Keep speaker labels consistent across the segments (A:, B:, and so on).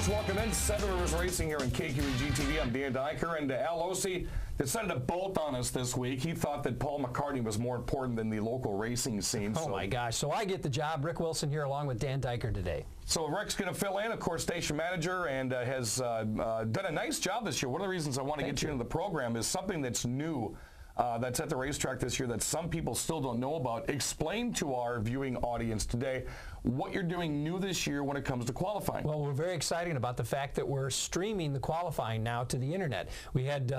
A: folks, welcome in. Seven Rivers Racing here on KQEG TV. I'm Dan Dyker, and Al Ossie decided to bolt on us this week. He thought that Paul McCartney was more important than the local racing scene.
B: Oh my gosh, so I get the job. Rick Wilson here along with Dan Dyker today.
A: So Rick's going to fill in, of course, station manager, and has done a nice job this year. One of the reasons I want to get you into the program is something that's new. That's at the racetrack this year that some people still don't know about. Explain to our viewing audience today what you're doing new this year when it comes to qualifying.
B: Well, we're very excited about the fact that we're streaming the qualifying now to the internet. We had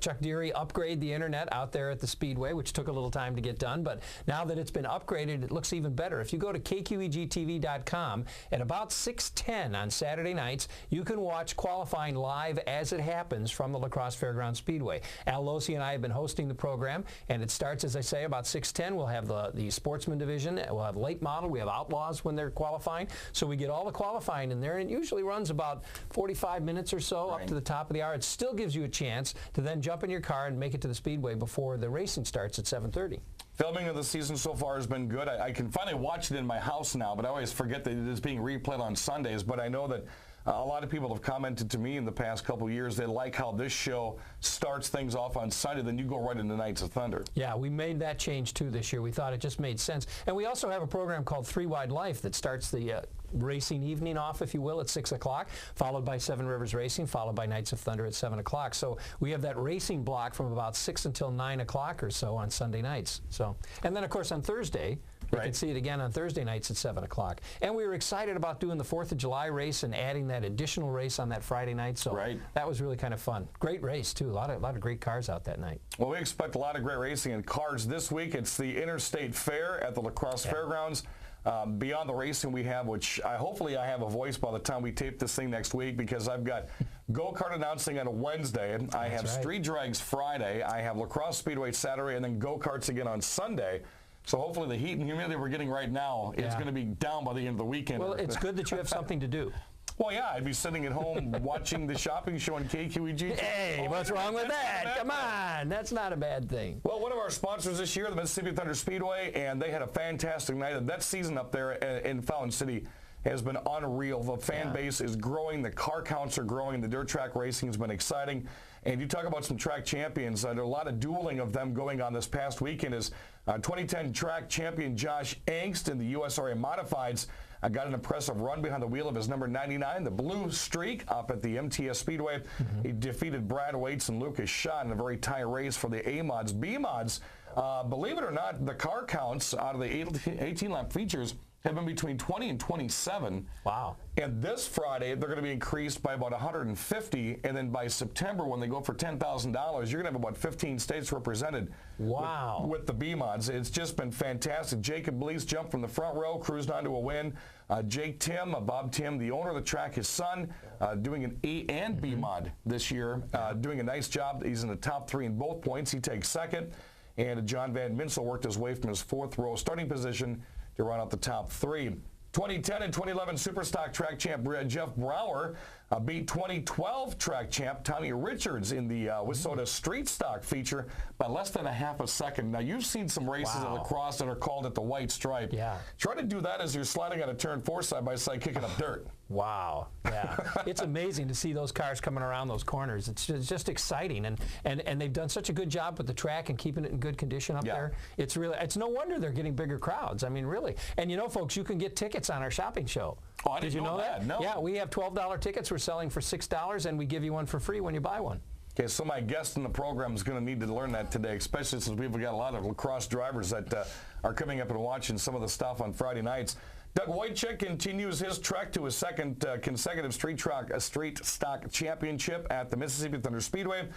B: Chuck Deary upgrade the internet out there at the Speedway, which took a little time to get done, but now that it's been upgraded, it looks even better. If you go to kqegtv.com at about 6:10 on Saturday nights, you can watch qualifying live as it happens from the La Crosse Fairgrounds Speedway. Al Ossie and I have been hosting the program, and it starts, as I say, about 6:10. We'll have the Sportsman division, we'll have late model, we have outlaws when they're qualifying. So we get all the qualifying in there, and it usually runs about 45 minutes or so up to the top of the hour. It still gives you a chance to then jump in your car and make it to the Speedway before the racing starts at 7:30.
A: Filming of the season so far has been good. I can finally watch it in my house now, but I always forget that it is being replayed on Sundays. But I know that a lot of people have commented to me in the past couple of years they like how this show starts things off on Sunday, then you go right into Nights of Thunder.
B: Yeah, we made that change too this year. We thought it just made sense. And we also have a program called 3 Wide Life that starts the racing evening off, if you will, at 6 o'clock, followed by Seven Rivers Racing, followed by Nights of Thunder at 7 o'clock. So we have that racing block from about 6 until 9 o'clock or so on Sunday nights. So, and then, of course, on Thursday, you can see it again on Thursday nights at 7 o'clock. And we were excited about doing the 4th of July race and adding that additional race on that Friday night. So that was really kind of fun. Great race, too. A lot of great cars out that night.
A: Well, we expect a lot of great racing in cars this week. It's the Interstate Fair at the La Crosse Fairgrounds. Beyond the racing we have, which hopefully I have a voice by the time we tape this thing next week, because I've got go-kart announcing on a Wednesday. I have street drags Friday. I have La Crosse Speedway Saturday, and then go-karts again on Sunday. So hopefully the heat and humidity we're getting right now is going to be down by the end of the weekend.
B: Well, it's good that you have something to do.
A: Well, yeah, I'd be sitting at home watching the shopping show on KQEG.
B: Hey, what's wrong with that? Come on, that's not a bad thing.
A: Well, one of our sponsors this year, the Mississippi Thunder Speedway, and they had a fantastic night. That season up there in Fountain City has been unreal. The fan base is growing. The car counts are growing. The dirt track racing has been exciting. And you talk about some track champions. There are a lot of dueling of them going on this past weekend. As 2010 track champion Josh Angst in the USRA Modifieds got an impressive run behind the wheel of his number 99, the Blue Streak, up at the MTS Speedway. He defeated Brad Waits and Lucas Schott in a very tight race for the A-Mods. B-Mods, believe it or not, the car counts out of the 18-lap features have been between 20 and 27.
B: Wow.
A: And this Friday, they're going to be increased by about 150. And then by September, when they go for $10,000, you're going to have about 15 states represented.
B: Wow.
A: With the B-Mods. It's just been fantastic. Jacob Blease jumped from the front row, cruised on to a win. Jake Tim, Bob Tim, the owner of the track, his son, doing an A and B-Mod this year, doing a nice job. He's in the top 3 in both points. He takes second. And John Van Minsel worked his way from his 4th row starting position to run out the top 3. 2010 and 2011 Superstock track champ Jeff Brower beat 2012 track champ Tommy Richards in the Wissota Street Stock feature by less than a half a second. Now, you've seen some races at La Crosse that are called at the white stripe.
B: Yeah.
A: Try to do that as you're sliding on a turn 4 side by side, kicking up dirt.
B: Wow. Yeah. It's amazing to see those cars coming around those corners. It's just exciting. And they've done such a good job with the track and keeping it in good condition up there. It's no wonder they're getting bigger crowds. I mean, really. And you know, folks, you can get tickets on our shopping show.
A: Oh, I didn't know that. No.
B: Yeah, we have $12 tickets we're selling for $6, and we give you one for free when you buy one.
A: Okay, so my guest in the program is going to need to learn that today, especially since we've got a lot of La Crosse drivers that are coming up and watching some of the stuff on Friday nights. Doug Wojcik continues his trek to his second consecutive street stock championship at the Mississippi Thunder Speedway.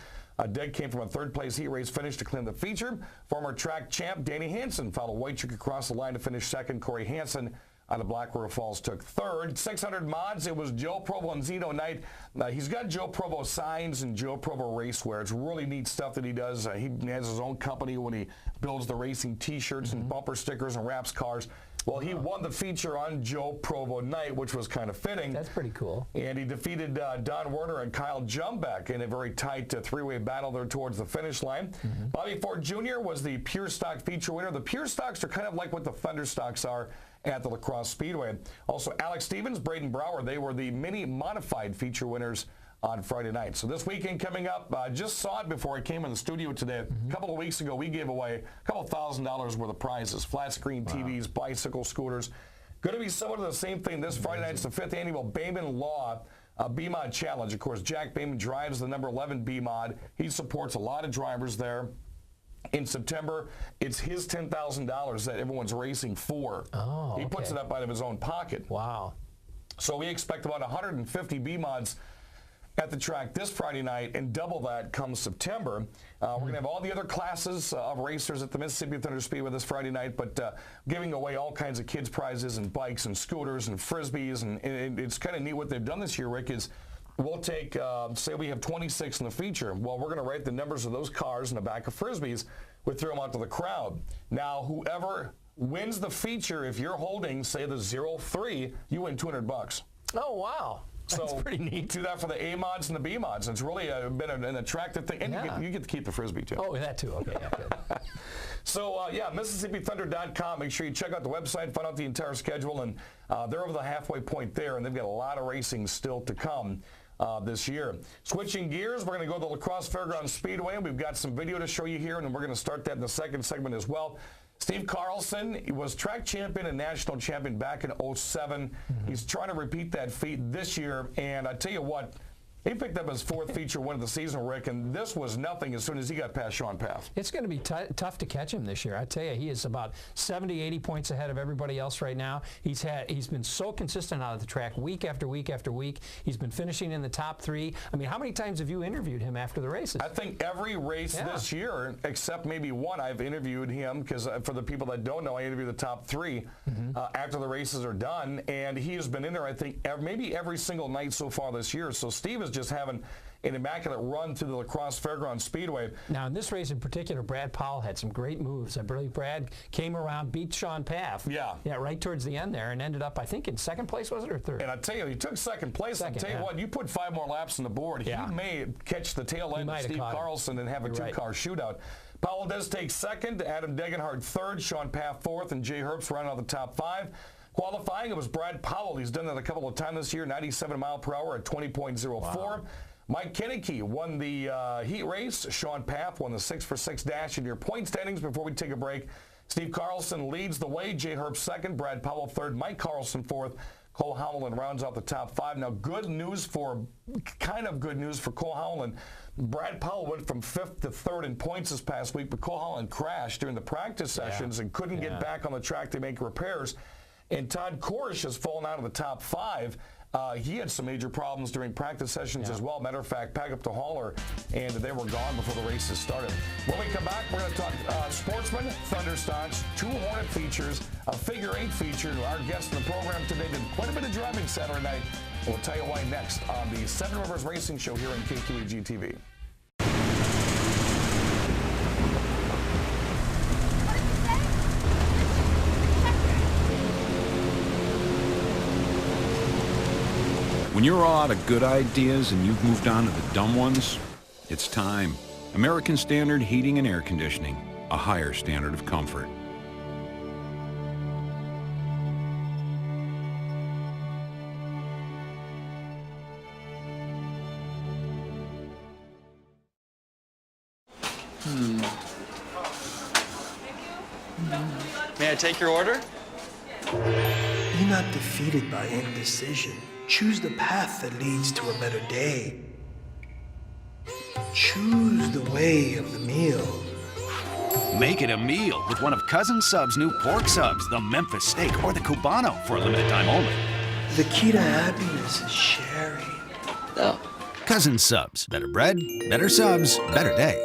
A: Doug came from a 3rd-place heat race finish to claim the feature. Former track champ Danny Hansen followed Wojcik across the line to finish 2nd. Corey Hansen out of Black River Falls took 3rd. 600 mods, it was Joe Provo and Zito Knight. He's got Joe Provo signs and Joe Provo racewear. It's really neat stuff that he does. He has his own company when he builds the racing T-shirts and bumper stickers and wraps cars. Well, he won the feature on Joe Provo Knight, which was kind of fitting.
B: That's pretty cool.
A: And he defeated Don Werner and Kyle Jumbeck in a very tight 3-way battle there towards the finish line. Bobby Ford Jr. was the Pure Stock feature winner. The Pure Stocks are kind of like what the Thunder Stocks are at the Crosse Speedway. Also, Alex Stevens, Braden Brower, they were the mini modified feature winners on Friday night. So this weekend coming up, just saw it before I came in the studio today. A couple of weeks ago, we gave away a couple $1,000 worth of prizes, flat screen TVs, bicycle scooters. Going to be somewhat of the same thing this Friday night. It's the 5th annual Bayman Law B-Mod Challenge. Of course, Jack Bayman drives the number 11 B-Mod. He supports a lot of drivers there. In September, it's his $10,000 that everyone's racing for.
B: Oh,
A: he puts it up out of his own pocket.
B: Wow.
A: So we expect about 150 B-Mods at the track this Friday night, and double that comes September. We're going to have all the other classes of racers at the Mississippi Thunder Speedway this Friday night, but giving away all kinds of kids' prizes and bikes and scooters and Frisbees, and it's kind of neat what they've done this year, Rick, is we'll take, say we have 26 in the feature. Well, we're going to write the numbers of those cars in the back of Frisbees. We throw them out to the crowd. Now, whoever wins the feature, if you're holding, say, the 03, you win $200.
B: Oh, wow. That's pretty neat.
A: Do that for the A-Mods and the B-Mods. It's really been an attractive thing. And you get to keep the Frisbee, too.
B: Oh, that, too. Okay, yeah, good.
A: So, yeah, MississippiThunder.com. Make sure you check out the website, find out the entire schedule. And they're over the halfway point there, and they've got a lot of racing still to come this year. Switching gears, we're going to go to the La Crosse Fairgrounds Speedway, and we've got some video to show you here, and then we're going to start that in the second segment as well. Steve Carlson was track champion and national champion back in 07. He's trying to repeat that feat this year, and I tell you what, he picked up his 4th feature win of the season, Rick, and this was nothing as soon as he got past Sean Path.
B: It's going to be tough to catch him this year. I tell you, he is about 70, 80 points ahead of everybody else right now. He's been so consistent out of the track week after week after week. He's been finishing in the top 3. I mean, how many times have you interviewed him after the races?
A: I think every race this year, except maybe one, I've interviewed him, because for the people that don't know, I interview the top 3 after the races are done, and he has been in there, I think, maybe every single night so far this year. So Steve is just having an immaculate run through the La Crosse Fairgrounds Speedway.
B: Now, in this race in particular, Brad Powell had some great moves. I believe Brad came around, beat Sean Path. Yeah, right towards the end there, and ended up, I think, in 2nd place, was it, or 3rd?
A: And I tell you, he took 2nd place. I tell you what, you put 5 more laps on the board, he may catch the tail end of Steve Carlson and have a 2-car shootout. Powell does take 2nd, Adam Degenhardt 3rd, Sean Path 4th, and Jay Herbst running out the top 5. Qualifying, it was Brad Powell. He's done that a couple of times this year, 97 mile per hour at 20.04. Wow. Mike Kennecke won the heat race. Sean Path won the 6-for-6 dash. In your point standings before we take a break, Steve Carlson leads the way. Jay Herbst 2nd, Brad Powell 3rd, Mike Carlson 4th. Cole Howland rounds out the top 5. Now, good news for Cole Howland. Brad Powell went from 5th to 3rd in points this past week, but Cole Howland crashed during the practice sessions and couldn't get back on the track to make repairs. And Todd Korish has fallen out of the top 5. He had some major problems during practice sessions as well. Matter of fact, packed up the hauler, and they were gone before the races started. When we come back, we're going to talk Sportsmen, Thunder Stocks, 2 Hornet features, a figure 8 feature. Our guest in the program today did quite a bit of driving Saturday night. We'll tell you why next on the Seven Rivers Racing Show here on KQEG TV.
C: When you're all out of good ideas and you've moved on to the dumb ones, it's time. American Standard Heating and Air Conditioning, a higher standard of comfort.
D: May I take your order?
E: Be not defeated by indecision. Choose the path that leads to a better day. Choose the way of the meal.
F: Make it a meal with one of Cousin Sub's new pork subs, the Memphis steak, or the Cubano for a limited time only.
E: The key to happiness is sharing.
F: Oh. Cousin Subs. Better bread, better subs, better day.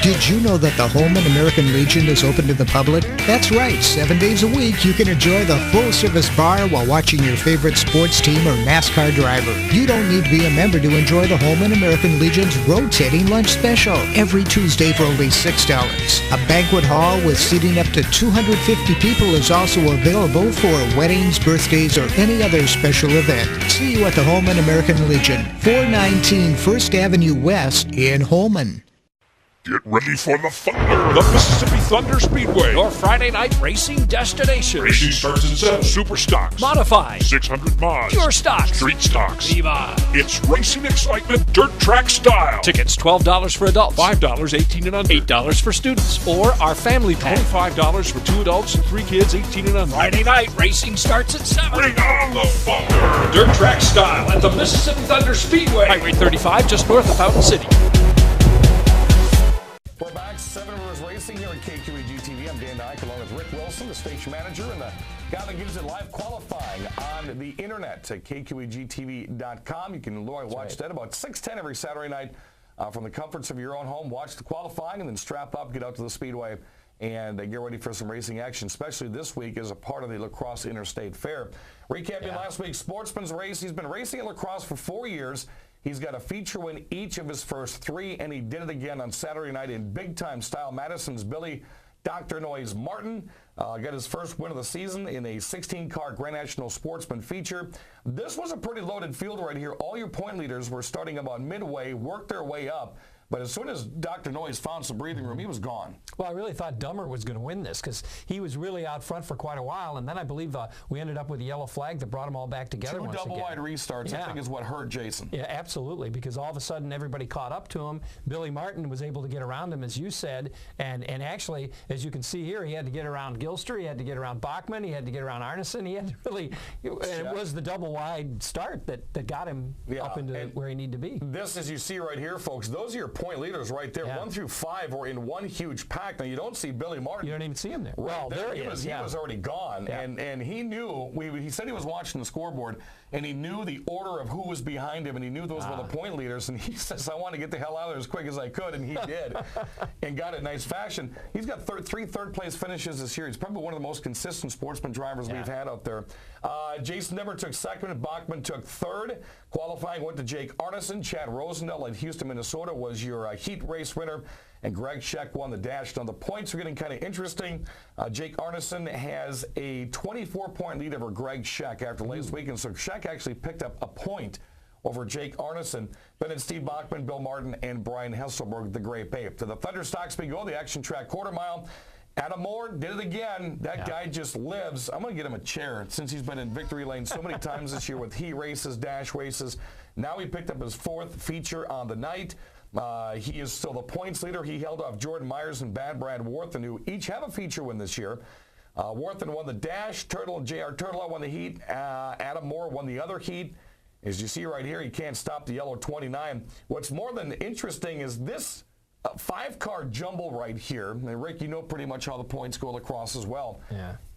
G: Did you know that the Holman American Legion is open to the public? That's right, 7 days a week you can enjoy the full-service bar while watching your favorite sports team or NASCAR driver. You don't need to be a member to enjoy the Holman American Legion's rotating lunch special every Tuesday for only $6. A banquet hall with seating up to 250 people is also available for weddings, birthdays, or any other special event. See you at the Holman American Legion, 419 First Avenue West in Holman.
D: Get ready for the Thunder! The Mississippi Thunder Speedway.
H: Your Friday night racing destination.
D: Racing starts at 7. Super stocks.
H: Modified.
D: 600 mods.
H: Pure stocks.
D: Street stocks.
H: Viva.
D: It's racing excitement, dirt track style.
H: Tickets $12 for adults.
D: $5 18 and under.
H: $8 for students. Or our family pack.
D: $25 for 2 adults and 3 kids 18 and under.
H: Friday night racing starts at 7.
D: Bring on the Thunder!
H: Dirt track style at the Mississippi Thunder Speedway. Highway 35 just north of Fountain City.
A: We're back, 7 Rivers Racing here at KQEG-TV. I'm Dan Dyke along with Rick Wilson, the station manager, and the guy that gives it live qualifying on the internet at KQEG-TV.com. You can watch that about 6:10 every Saturday night from the comforts of your own home. Watch the qualifying and then strap up, get out to the Speedway, and get ready for some racing action, especially this week as a part of the La Crosse Interstate Fair. Recapping last week's Sportsman's race, he's been racing at La Crosse for 4 years. He's got a feature win each of his first 3, and he did it again on Saturday night in big-time style. Madison's Billy Dr. Noise Martin got his first win of the season in a 16-car Grand National Sportsman feature. This was a pretty loaded field right here. All your point leaders were starting about midway, worked their way up. But as soon as Dr. Noise found some breathing room, he was gone.
B: Well, I really thought Dummer was going to win this because he was really out front for quite a while, and then I believe we ended up with a yellow flag that brought them all back together once again.
A: 2 double-wide restarts, I think, is what hurt Jason.
B: Yeah, absolutely, because all of a sudden everybody caught up to him. Billy Martin was able to get around him, as you said, and actually, as you can see here, he had to get around Gilster, he had to get around Bachman, he had to get around Arneson, he had to really, and it was the double-wide start that got him up into where he needed to be.
A: This, as you see right here, folks, those are your point leaders right there. 1 through 5 were in one huge pack. Now, you don't see Billy Martin.
B: You don't even see him there.
A: Well, there he is. He was already gone, and he knew, he said he was watching the scoreboard, and he knew the order of who was behind him, and he knew those were the point leaders, and he says, I want to get the hell out of there as quick as I could, and he did, and got it in nice fashion. He's got 3 third-place finishes this year. He's probably one of the most consistent sportsman drivers we've had out there. Jason Never took 2nd, and Bachman took 3rd. Qualifying went to Jake Arneson. Chad Rosendale at Houston, Minnesota was your heat race winner, and Greg Scheck won the dash. Now, the points are getting kind of interesting. Jake Arneson has a 24-point lead over Greg Scheck after last weekend, so Scheck actually picked up a point over Jake Arneson. Then it's Steve Bachman, Bill Martin, and Brian Hesselberg, the Gray Pape. To the Thunder Stock Speed go, the action track quarter mile. Adam Moore did it again. That guy just lives. I'm going to get him a chair since he's been in victory lane so many times this year with heat races, dash races. Now he picked up his 4th feature on the night. He is still the points leader. He held off Jordan Myers and Bad Brad Worthen, who each have a feature win this year. Worthen won the dash. Turtle and J.R. Turtle won the heat. Adam Moore won the other heat. As you see right here, he can't stop the yellow 29. What's more than interesting is this 5-car jumble right here, and Rick, you know pretty much how the points go across as well,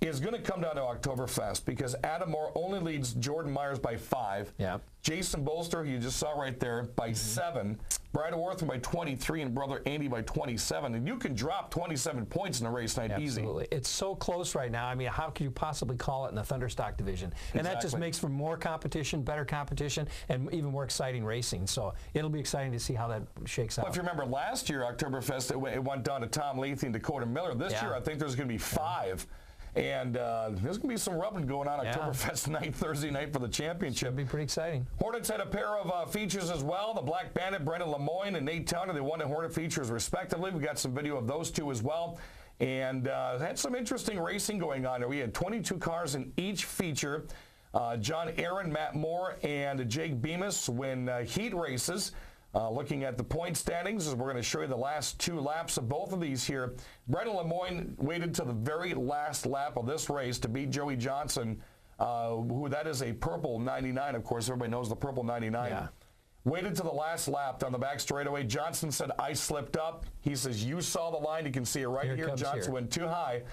A: is going to come down to Oktoberfest because Adam Moore only leads Jordan Myers by 5. Jason Bolster, you just saw right there, by 7. Brad Worthen by 23, and brother Andy by 27. And you can drop 27 points in a race night easy.
B: Absolutely. It's so close right now. I mean, how can you possibly call it in the Thunderstock division? And that just makes for more competition, better competition, and even more exciting racing. So it'll be exciting to see how that shakes out.
A: Well, if you remember last year, Oktoberfest, it went down to Tom Leathy and Dakota Miller. This year, I think there's going to be 5. And there's going to be some rubbing going on Oktoberfest night, Thursday night for the championship.
B: Should be pretty exciting.
A: Hornets had a pair of features as well. The Black Bandit, Brendan Lemoyne and Nate Towner, they won the Hornet features respectively. We got some video of those two as well. And had some interesting racing going on there. We had 22 cars in each feature. John Aaron, Matt Moore, and Jake Bemis win heat races. Looking at the point standings, as we're going to show you the last 2 laps of both of these here. Brendan Lemoyne waited to the very last lap of this race to beat Joey Johnson, who that is a purple 99, of course. Everybody knows the purple 99. Waited to the last lap down the back straightaway. Johnson said, I slipped up. He says, you saw the line. You can see it right here. Johnson went too high.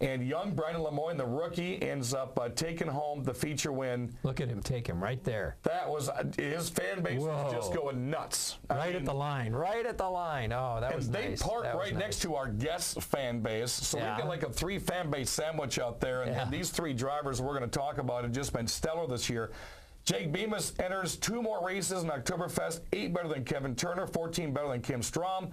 A: And young Brendan Lemoyne, the rookie, ends up taking home the feature win.
B: Look at him take him right there.
A: That was, his fan base was just going nuts.
B: Right at the line, right at the line. Oh, that was nice.
A: And they park right next to our guest fan base. So we've got like a 3 fan base sandwich out there. And these 3 drivers we're going to talk about have just been stellar this year. Jake Bemis enters 2 more races in Oktoberfest, 8 better than Kevin Turner, 14 better than Kim Strom,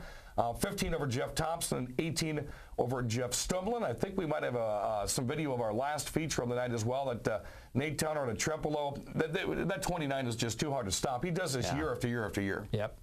A: 15 over Jeff Thompson, and 18 over Jeff Stumblin. I think we might have some video of our last feature of the night as well, that Nate Towner and a Trempolo. That 29 is just too hard to stop. He does this year after year after year.
B: Yep.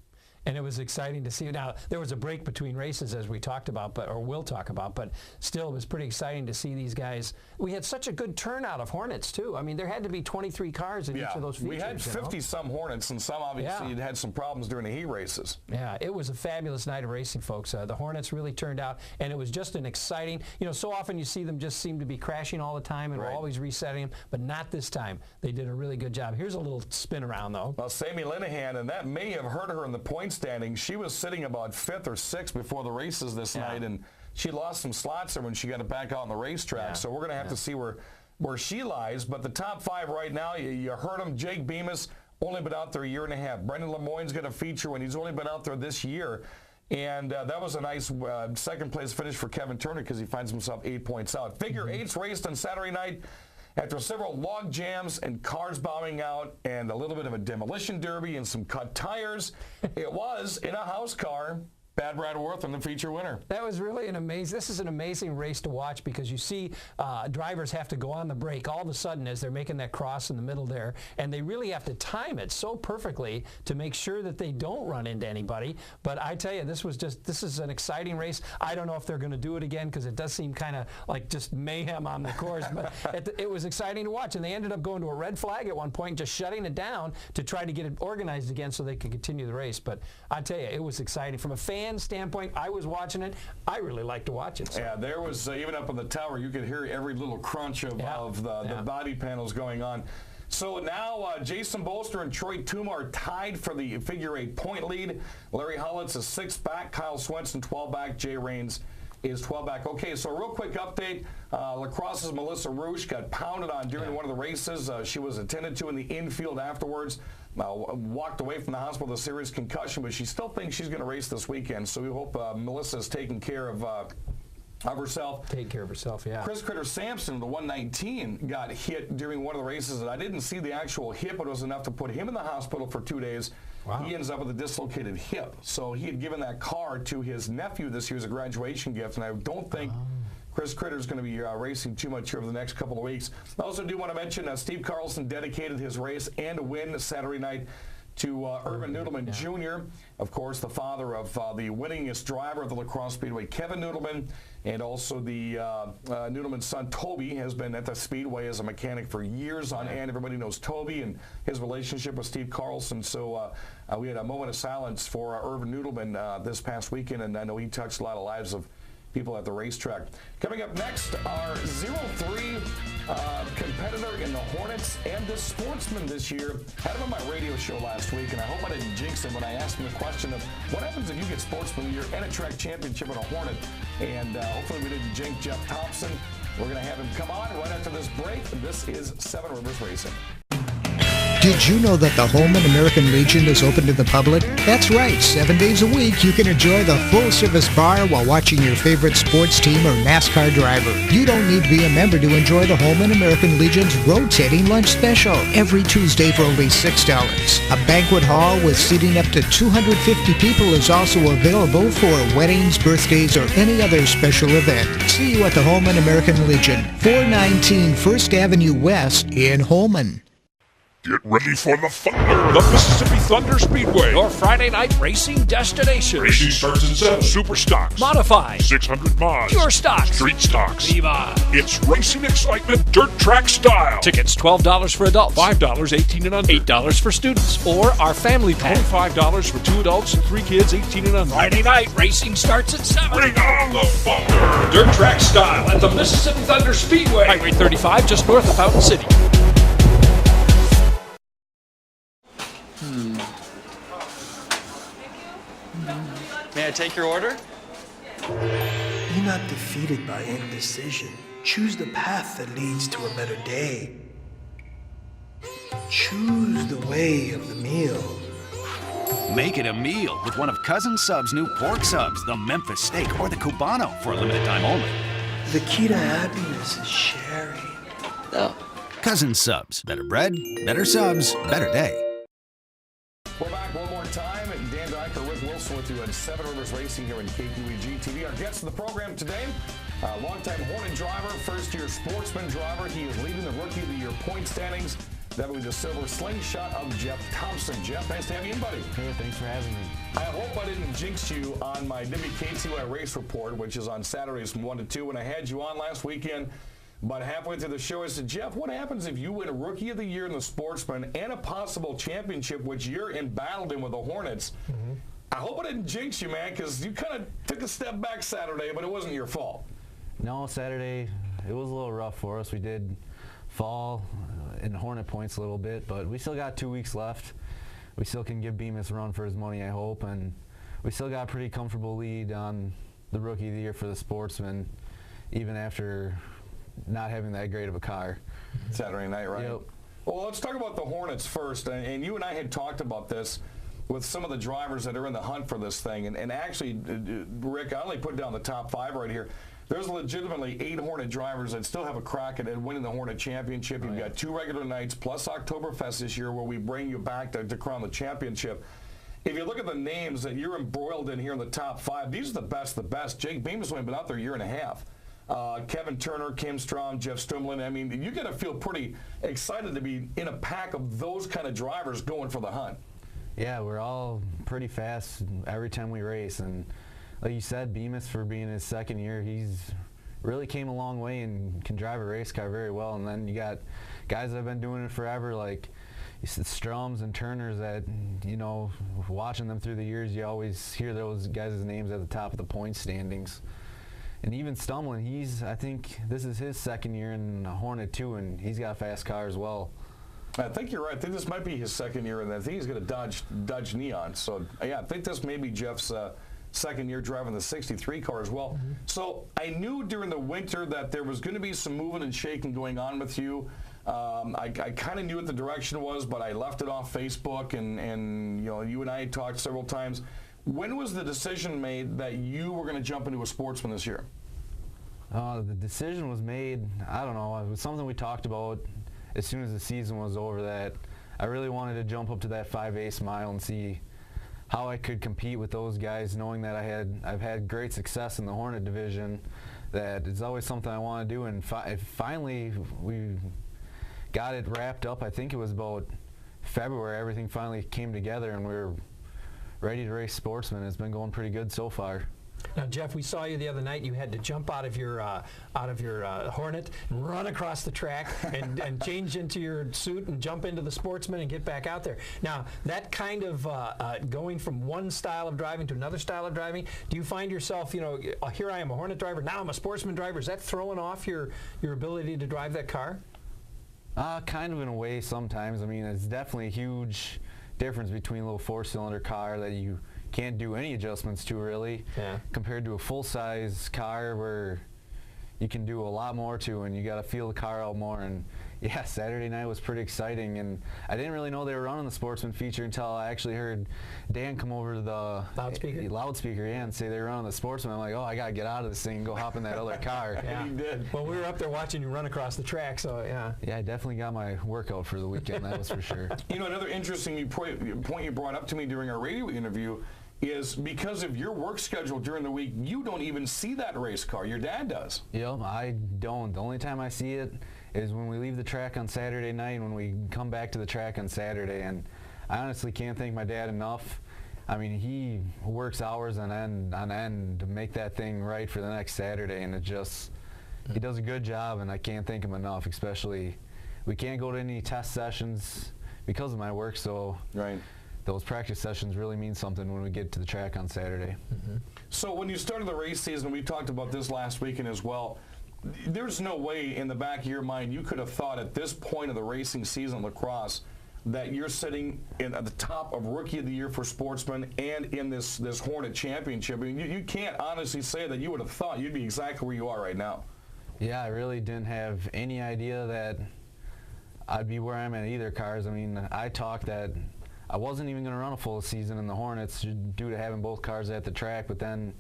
B: and it was exciting to see. Now, there was a break between races, as we talked about, or will talk about, but still, it was pretty exciting to see these guys. We had such a good turnout of Hornets, too. I mean, there had to be 23 cars in each of those features.
A: We had 50-some Hornets, and some obviously had had some problems during the heat races.
B: Yeah, it was a fabulous night of racing, folks. The Hornets really turned out, and it was just an exciting, so often you see them just seem to be crashing all the time, and we're always resetting them, but not this time. They did a really good job. Here's a little spin around, though.
A: Well, Sammy Linehan, and that may have hurt her in the point standing. She was sitting about 5th or 6th before the races this night, and she lost some slots there when she got it back out on the racetrack. So we're going to have to see where she lies. But the top 5 right now, you heard them. Jake Bemis, only been out there a year and a half. Brendan Lemoyne's going to feature when he's only been out there this year. And that was a nice second-place finish for Kevin Turner because he finds himself 8 points out. Figure 8's raced on Saturday night after several log jams and cars bowing out and a little bit of a demolition derby and some cut tires. It was in a house car. Bad Brad Worth and the feature winner.
B: That was really this is an amazing race to watch because you see drivers have to go on the brake all of a sudden as they're making that cross in the middle there, and they really have to time it so perfectly to make sure that they don't run into anybody. But I tell you, this is an exciting race. I don't know if they're going to do it again because it does seem kind of like just mayhem on the course, but it was exciting to watch, and they ended up going to a red flag at one point, just shutting it down to try to get it organized again so they could continue the race. But I tell you, it was exciting. From a fan standpoint, I was watching it. I really like to watch it. So.
A: Yeah, there was, even up on the tower, you could hear every little crunch of the body panels going on. So now Jason Bolster and Troy Tuma are tied for the figure 8 point lead. Larry Hollins is 6th back, Kyle Swenson 12 back, Jay Raines is 12 back. Okay, so a real quick update. Lacrosse's Melissa Roosh got pounded on during one of the races. She was attended to in the infield afterwards. Walked away from the hospital with a serious concussion, but she still thinks she's going to race this weekend. So we hope Melissa's taking care of herself.
B: Take care of herself, yeah.
A: Chris Critter Sampson, the 119, got hit during one of the races. And I didn't see the actual hit, but it was enough to put him in the hospital for 2 days. Wow. He ends up with a dislocated hip. So he had given that car to his nephew this year as a graduation gift, and I don't think Chris Critter's going to be racing too much here over the next couple of weeks. I also do want to mention Steve Carlson dedicated his race and a win Saturday night to Irvin Noodleman Jr., of course, the father of the winningest driver of the Crosse Speedway, Kevin Noodleman, and also the Noodleman's son, Toby, has been at the Speedway as a mechanic for years on end. Everybody knows Toby and his relationship with Steve Carlson. So we had a moment of silence for Irvin Noodleman this past weekend, and I know he touched a lot of lives of people at the racetrack. Coming up next, our 0-3 competitor in the Hornets and the Sportsman this year. Had him on my radio show last week, and I hope I didn't jinx him when I asked him the question of what happens if you get Sportsman of the Year and a track championship in a Hornet. And hopefully we didn't jinx Jeff Thompson. We're going to have him come on right after this break. This is Seven Rivers Racing.
G: Did you know that the Holman American Legion is open to the public? That's right, 7 days a week you can enjoy the full-service bar while watching your favorite sports team or NASCAR driver. You don't need to be a member to enjoy the Holman American Legion's rotating lunch special every Tuesday for only $6. A banquet hall with seating up to 250 people is also available for weddings, birthdays, or any other special event. See you at the Holman American Legion, 419 First Avenue West in Holman.
D: Get ready for the Thunder! The Mississippi Thunder Speedway.
H: Your Friday night racing destination.
D: Racing starts at 7. Super stocks.
H: Modified.
D: 600 mods.
H: Pure stocks.
D: Street stocks.
H: Viva.
D: It's racing excitement, dirt track style.
H: Tickets $12 for adults.
D: $5 18 and under.
H: $8 for students. Or our family pack.
D: $25 for 2 adults and 3 kids 18 and under.
H: Friday night racing starts at 7.
D: Bring on the Thunder!
H: Dirt track style at the Mississippi Thunder Speedway. Highway 35 just north of Fountain City.
I: May I take your order?
E: Be not defeated by indecision. Choose the path that leads to a better day. Choose the way of the meal.
F: Make it a meal with one of Cousin Sub's new pork subs, the Memphis steak, or the Cubano for a limited time only.
E: The key to happiness is sharing.
I: No.
F: Cousin Subs. Better bread, better subs, better day.
A: We're back one more time. Dan Dyker, Rick Wilson with you at Seven Rivers Racing here in KQEG TV. Our guest of the program today, longtime Hornet driver, first-year Sportsman driver. He is leading the Rookie of the Year point standings. That was the silver slingshot of Jeff Thompson. Jeff, nice to have you in, buddy.
J: Hey, thanks for having me.
A: I hope I didn't jinx you on my WKTY race report, which is on Saturdays from 1 to 2. When I had you on last weekend, about halfway through the show, I said, Jeff, what happens if you win a Rookie of the Year in the Sportsman and a possible championship, which you're embattled in with the Hornets? Mm-hmm. I hope I didn't jinx you, man, because you kind of took a step back Saturday, but it wasn't your fault.
J: No, Saturday, it was a little rough for us. We did fall in Hornet points a little bit, but we still got 2 weeks left. We still can give Bemis a run for his money, I hope, and we still got a pretty comfortable lead on the Rookie of the Year for the Sportsman, even after not having that great of a car.
A: Saturday night, right?
J: Yep.
A: Well, let's talk about the Hornets first, and you and I had talked about this with some of the drivers that are in the hunt for this thing, and actually, Rick, I only put down the top 5 right here. There's legitimately 8 Hornet drivers that still have a crack at winning the Hornet Championship. You've got 2 regular nights plus Oktoberfest this year where we bring you back to crown the championship. If you look at the names that you're embroiled in here in the top 5, these are the best of the best. Jake Bemis only been out there a year and a half. Kevin Turner, Kim Strom, Jeff Stumlin. I mean, you got to feel pretty excited to be in a pack of those kind of drivers going for the hunt.
J: Yeah, we're all pretty fast every time we race, and like you said, Bemis, for being his second year, he's really came a long way and can drive a race car very well. And then you got guys that have been doing it forever, like you said, Stroms and Turners, that, you know, watching them through the years, you always hear those guys' names at the top of the point standings. And even Stumlin, I think this is his second year in Hornet too, and he's got a fast car as well.
A: I think you're right. I think this might be his second year, and I think he's going to dodge Neon. So, yeah, I think this may be Jeff's second year driving the 63 car as well. Mm-hmm. So I knew during the winter that there was going to be some moving and shaking going on with you. I kind of knew what the direction was, but I left it off Facebook, and you know, you and I had talked several times. When was the decision made that you were going to jump into a Sportsman this year?
J: The decision was made, I don't know, it was something we talked about as soon as the season was over, that I really wanted to jump up to that 5/8 mile and see how I could compete with those guys, knowing that I've had great success in the Hornet division, that it's always something I want to do. And finally, we got it wrapped up. I think it was about February. Everything finally came together, and we were ready to race Sportsman. It's been going pretty good so far.
B: Now, Jeff, we saw you the other night. You had to jump out of your Hornet and run across the track and change into your suit and jump into the Sportsman and get back out there. Now, that kind of going from one style of driving to another style of driving, do you find yourself, you know, here I am a Hornet driver, now I'm a Sportsman driver. Is that throwing off your ability to drive that car?
J: Kind of in a way sometimes. I mean, it's definitely a huge difference between a little 4-cylinder car that you can't do any adjustments to, really, compared to a full-size car where you can do a lot more to, and you got to feel the car out more. And yeah, Saturday night was pretty exciting, and I didn't really know they were running the Sportsman feature until I actually heard Dan come over to the loudspeaker, and say they were running the Sportsman. I'm like, oh, I got to get out of this thing and go hop in that other car.
B: Yeah, you did. Well, we were up there watching you run across the track, so yeah.
J: Yeah, I definitely got my workout for the weekend, that was for sure.
A: You know, another interesting point you brought up to me during our radio interview is because of your work schedule during the week, you don't even see that race car. Your dad does.
J: Yep, I don't. The only time I see it is when we leave the track on Saturday night and when we come back to the track on Saturday. And I honestly can't thank my dad enough. I mean, he works hours on end to make that thing right for the next Saturday, and he does a good job, and I can't thank him enough. Especially, we can't go to any test sessions because of my work, so
A: right.
J: Those practice sessions really mean something when we get to the track on Saturday.
A: Mm-hmm. So when you started the race season, we talked about this last weekend as well, there's no way in the back of your mind you could have thought at this point of the racing season in lacrosse that you're sitting at the top of Rookie of the Year for Sportsman and in this Hornet Championship. I mean, you can't honestly say that you would have thought you'd be exactly where you are right now.
J: Yeah, I really didn't have any idea that I'd be where I'm at either cars. I mean, I talked that I wasn't even going to run a full season in the Hornets due to having both cars at the track, but then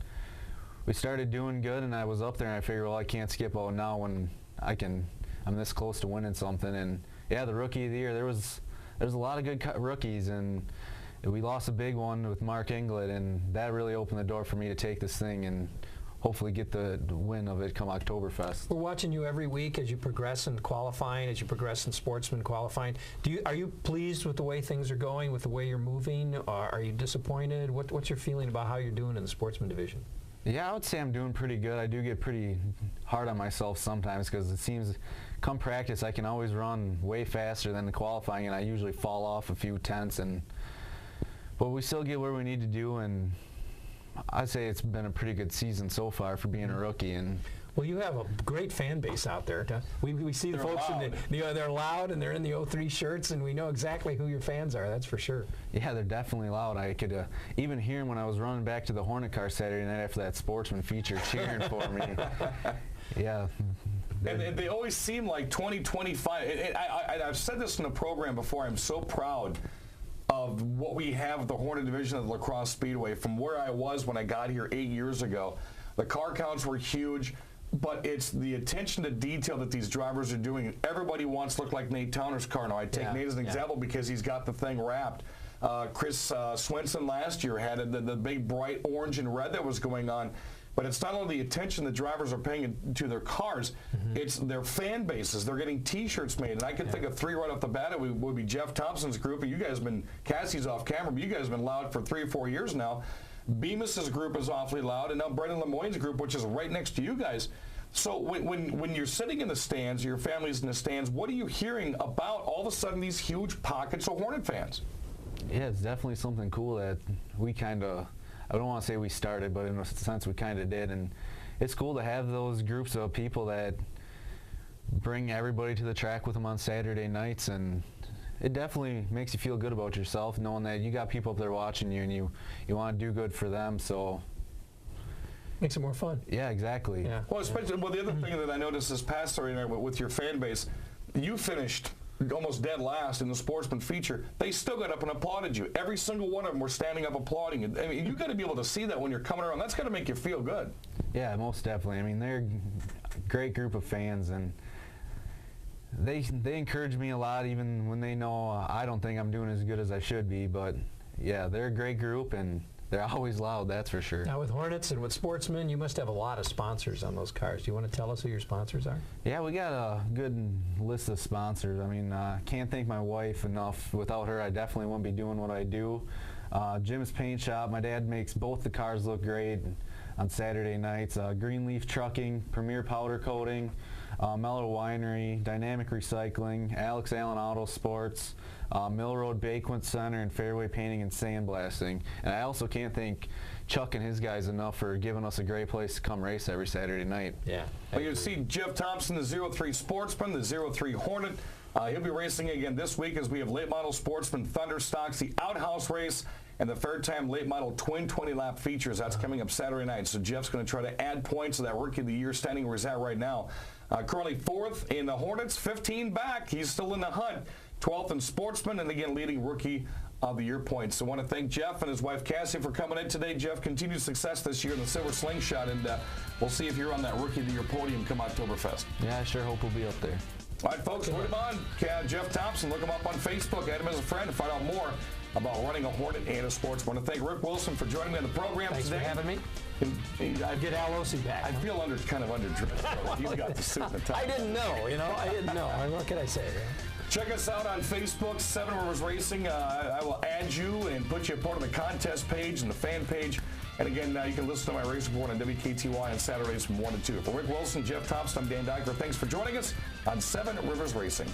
J: we started doing good, and I was up there, and I figured, well, I can't skip out now when I'm this close to winning something. And yeah, the Rookie of the Year, there's a lot of good rookies, and we lost a big one with Mark Englert, and that really opened the door for me to take this thing and hopefully get the win of it come Oktoberfest.
B: We're watching you every week as you progress in qualifying, as you progress in sportsman qualifying. Are you pleased with the way things are going, with the way you're moving? Or are you disappointed? What's your feeling about how you're doing in the sportsman division?
J: Yeah, I would say I'm doing pretty good. I do get pretty hard on myself sometimes because it seems come practice I can always run way faster than the qualifying, and I usually fall off a few tenths. But we still get where we need to do, and I'd say it's been a pretty good season so far for being a rookie. And
B: well, you have a great fan base out there. We see the folks they're loud and they're in the 03 shirts, and we know exactly who your fans are. That's for sure.
J: Yeah, they're definitely loud. I could even hear them when I was running back to the Hornet car Saturday night after that Sportsman feature cheering for me. Yeah.
A: And they always seem like 2025. I've said this in the program before. I'm so proud of what we have at the Hornet division of the Crosse Speedway. From where I was when I got here 8 years ago, the car counts were huge, but it's the attention to detail that these drivers are doing. Everybody wants to look like Nate Towner's car now. I take Nate as an example because he's got the thing wrapped. Chris Swenson last year had the big bright orange and red that was going on. But it's not only the attention the drivers are paying to their cars, it's their fan bases. They're getting T-shirts made. And I can think of three right off the bat. It would be Jeff Thompson's group. And you guys have been, Cassie's off camera, but you guys have been loud for 3 or 4 years now. Bemis's group is awfully loud. And now Brendan Lemoyne's group, which is right next to you guys. So when you're sitting in the stands, your family's in the stands, what are you hearing about all of a sudden these huge pockets of Hornet fans?
J: Yeah, it's definitely something cool that we kind of, I don't want to say we started, but in a sense we kind of did. And it's cool to have those groups of people that bring everybody to the track with them on Saturday nights. And it definitely makes you feel good about yourself, knowing that you got people up there watching you and you want to do good for them. So
B: makes it more fun.
J: Yeah, exactly.
B: Yeah.
A: Well, especially, the other thing that I noticed this past Saturday night with your fan base, you finished almost dead last in the sportsman feature. They still got up and applauded you. Every single one of them were standing up applauding. I mean, you got to be able to see that when you're coming around. That's got to make you feel good.
J: Yeah, most definitely. I mean, they're a great group of fans, and they encourage me a lot, even when they know I don't think I'm doing as good as I should be. But yeah, they're a great group, and they're always loud, that's for sure.
B: Now with Hornets and with Sportsmen, you must have a lot of sponsors on those cars. Do you want to tell us who your sponsors are?
J: Yeah, we got a good list of sponsors. I mean, can't thank my wife enough. Without her, I definitely wouldn't be doing what I do. Jim's Paint Shop. My dad makes both the cars look great on Saturday nights. Greenleaf Trucking, Premier Powder Coating, Mellow Winery, Dynamic Recycling, Alex Allen Auto Sports, Mill Road Bakewent Center, and Fairway Painting and Sandblasting. And I also can't thank Chuck and his guys enough for giving us a great place to come race every Saturday night.
B: Yeah.
A: Well, you see Jeff Thompson, the 03 Sportsman, the 03 Hornet. He'll be racing again this week as we have late model Sportsman Thunder Stocks, the Outhouse Race, and the Fair Time Late Model Twin 20-lap features. That's coming up Saturday night. So Jeff's going to try to add points to that Rookie of the Year standing where he's at right now. Currently 4th in the Hornets, 15 back. He's still in the hunt. 12th in Sportsman, and again leading Rookie of the Year points. So I want to thank Jeff and his wife Cassie for coming in today. Jeff, continued success this year in the Silver Slingshot, and we'll see if you're on that Rookie of the Year podium come Oktoberfest.
J: Yeah, I sure hope we'll be up there.
A: All right, folks, put him on. Jeff Thompson, look him up on Facebook, add him as a friend to find out more about running a Hornet and a Sportsman. I want to thank Rick Wilson for joining me on the program
B: Thanks
A: today.
B: Thanks for having me. I get Al Ossie back.
A: I feel kind of underdressed. He's got the suit and the tie.
B: I didn't know, I didn't know. What can I say?
A: Check us out on Facebook, Seven Rivers Racing. I will add you and put you a part of the contest page and the fan page. And again, you can listen to my race report on WKTY on Saturdays from 1 to 2. For Rick Wilson, Jeff Thompson, I'm Dan Dyker. Thanks for joining us on Seven Rivers Racing.